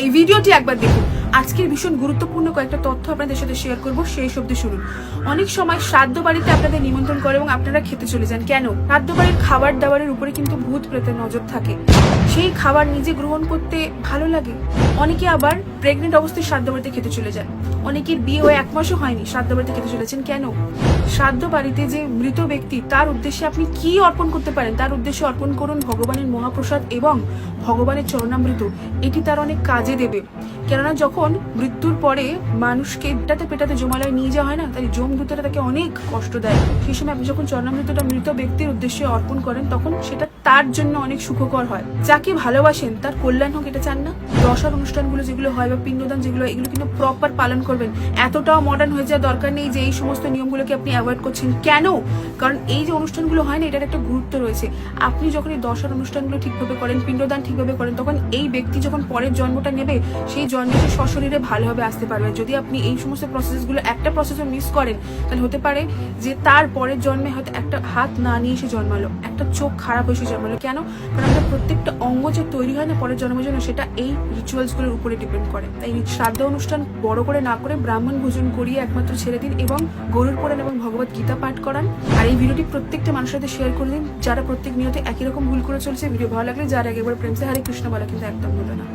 এই ভিডিওটি একবার দেখুন। আজকের ভীষণ গুরুত্বপূর্ণ কয়েকটা তথ্য আপনাদের সাথে শেয়ার করব, সেই অবধি শুনুন। অনেক সময় শ্রাদ্ধ বাড়িতে আপনাদের নিমন্ত্রণ করে এবং আপনারা খেতে চলে যান। কেন? শ্রাদ্ধ বাড়ির খাবার দাবারের উপরে কিন্তু ভূত প্রেতের নজর থাকে। সেই খাবার নিজে গ্রহণ করতে ভালো লাগে। অনেকে আবার প্রেগনেন্ট অবস্থায় শ্রাদ্ধ বাড়িতে খেতে চলে যান। অনেকের বিয়ে হয়ে 1 মাসও হয়নি, শ্রাদ্ধ বাড়িতে খেতে চলেছেন। কেন? শ্রাদ্ধ বাড়িতে যে মৃত ব্যক্তি, তার উদ্দেশ্যে আপনি কি অর্পণ করতে পারেন? তার উদ্দেশ্যে অর্পণ করুন ভগবানের মহাপ্রসাদ এবং ভগবানের চরণামৃত। এটি তার অনেক কাজে দেবে। কেননা যখন মৃত্যুর পরে মানুষকে পেটাতে পেটাতে জমালয়ে নিয়ে যাওয়া হয় না, তাই যমদূতেরা তাকে অনেক কষ্ট দেয়। সেই সময় আপনি যখন চরণামৃতটা মৃত ব্যক্তির উদ্দেশ্যে অর্পণ করেন, তখন সেটা তার জন্য অনেক সুখকর হয়। যাকে ভালোবাসেন তার কল্যাণ হোক, এটা চান না? দশার অনুষ্ঠানগুলো যেগুলো হয় বা পিণ্ডদান যেগুলো, এগুলো কিন্তু প্রপার পালন করবেন। এতটাও মডার্ন হয়ে যাওয়ার দরকার নেই যে এই সমস্ত নিয়মগুলোকে আপনি অ্যাভয়েড করছেন। কেন? কারণ এই যে অনুষ্ঠানগুলো হয় না, এটার একটা গুরুত্ব রয়েছে। আপনি যখন এই দশার অনুষ্ঠানগুলো ঠিকভাবে করেন, পিণ্ডদান ঠিকভাবে করেন, তখন এই ব্যক্তি যখন পরের জন্মটা নেবে, সেই জন্মে সে সশরীরে ভালোভাবে আসতে পারবে। যদি আপনি এই সমস্ত প্রসেসগুলো একটা প্রসেসও মিস করেন, তাহলে হতে পারে যে তার পরের জন্মে হয়তো একটা হাত না নিয়ে সে জন্মালো, একটা চোখ খারাপ হয়ে সে জন্মালো। কেন? কারণ আমাদের প্রত্যেকটা অঙ্গ যে তৈরি হয় না পরের জন্মের জন্য, সেটা এই রিচুয়ালসগুলোর উপরে ডিপেন্ড করে। তাই শ্রাদ্ধ অনুষ্ঠান বড় করে না করে ব্রাহ্মণ ভোজন করিয়ে একমাত্র ছেড়ে দিন এবং গরুর পুরাণ এবং ভগবত গীতা পাঠ করান। আর এই ভিডিওটি প্রত্যেকটা মানুষের সাথে শেয়ার করে দিন, যারা প্রত্যেক নিয়তে একই রকম ভুল করে চলছে। ভিডিও ভালো লাগলে যারা একবার প্রেম সে হরে কৃষ্ণ বলা কিন্তু একদম ভুলো না।